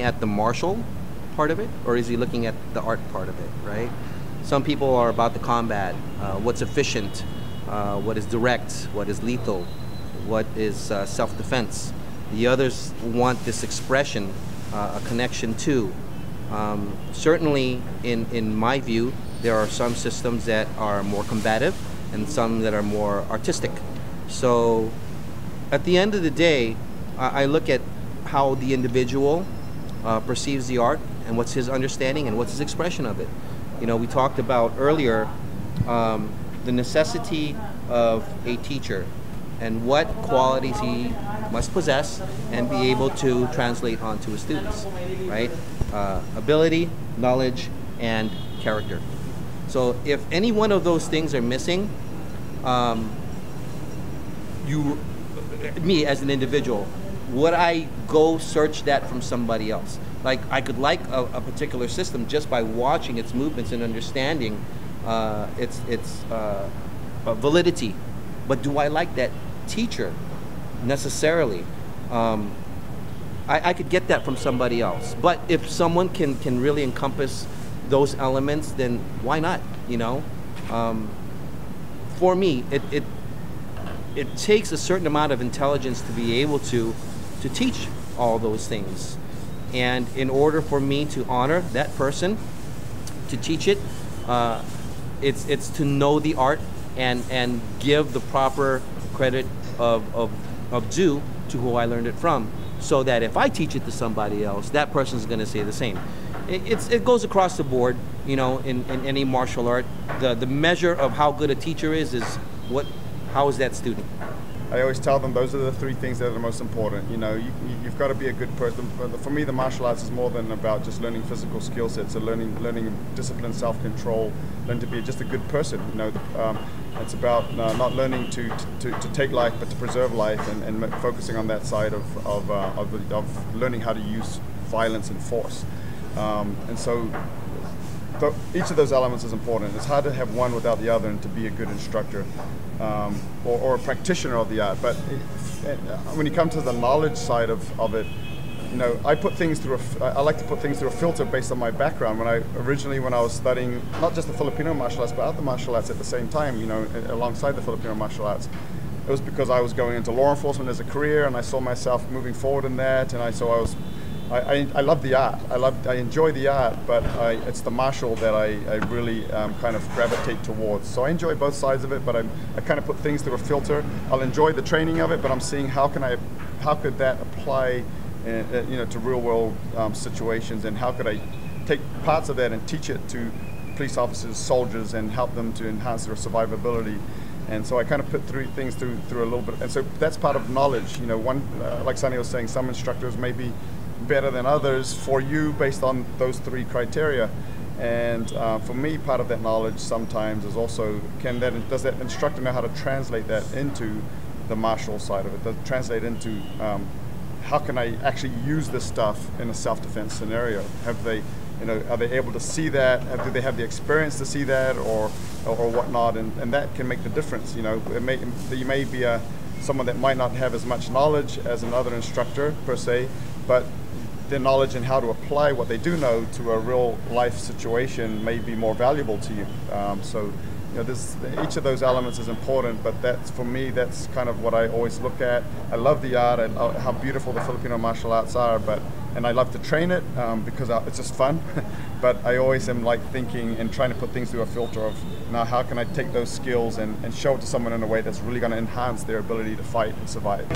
at the martial part of it, or is he looking at the art part of it, right? Some people are about the combat, what's efficient, what is direct, what is lethal, what is self-defense. The others want this expression, a connection to. Certainly, in my view, there are some systems that are more combative and some that are more artistic. So at the end of the day, I look at how the individual perceives the art and what's his understanding and what's his expression of it. You know, we talked about earlier the necessity of a teacher and what qualities he must possess and be able to translate onto his students, right? Ability, knowledge, and character. So if any one of those things are missing, me as an individual, would I go search that from somebody else? Like, I could like a particular system just by watching its movements and understanding its validity. But do I like that teacher necessarily? I could get that from somebody else. But if someone can really encompass those elements, then why not, you know? For me, it takes a certain amount of intelligence to be able to teach all those things. And in order for me to honor that person, to teach it, it's to know the art and give the proper credit of due to who I learned it from, so that if I teach it to somebody else, that person's going to say the same. It goes across the board, you know, in any martial art. The measure of how good a teacher is how is that student? I always tell them those are the three things that are the most important. You know, you've got to be a good person. For me, the martial arts is more than about just learning physical skill sets, or learning discipline, self-control, learning to be just a good person. You know, it's about not learning to take life, but to preserve life, and focusing on that side of learning how to use violence and force. And so each of those elements is important. It's hard to have one without the other and to be a good instructor or a practitioner of the art. But when you come to the knowledge side of it, you know, I put things through I like to put things through a filter based on my background. When I was studying not just the Filipino martial arts, but other martial arts at the same time, you know, alongside the Filipino martial arts, it was because I was going into law enforcement as a career, and I saw myself moving forward in that, and I love the art. I enjoy the art, but it's the martial that I really kind of gravitate towards. So I enjoy both sides of it, but I kind of put things through a filter. I'll enjoy the training of it, but I'm seeing how could that apply, you know, to real world situations, and how could I take parts of that and teach it to police officers, soldiers, and help them to enhance their survivability. And so I kind of put things through a little bit, and so that's part of knowledge. You know, like Sonny was saying, some instructors may be better than others for you based on those three criteria. And for me, part of that knowledge sometimes is also, does that instructor know how to translate that into the martial side of it? Does it translate into how can I actually use this stuff in a self-defense scenario? Have they, you know, are they able to see that? Do they have the experience to see that, or whatnot? And that can make the difference. You know, you may be someone that might not have as much knowledge as another instructor per se, but their knowledge and how to apply what they do know to a real life situation may be more valuable to you. So, you know, each of those elements is important, but for me, that's kind of what I always look at. I love the art and how beautiful the Filipino martial arts are, and I love to train it because it's just fun. But I always am like thinking and trying to put things through a filter of, now how can I take those skills and show it to someone in a way that's really going to enhance their ability to fight and survive.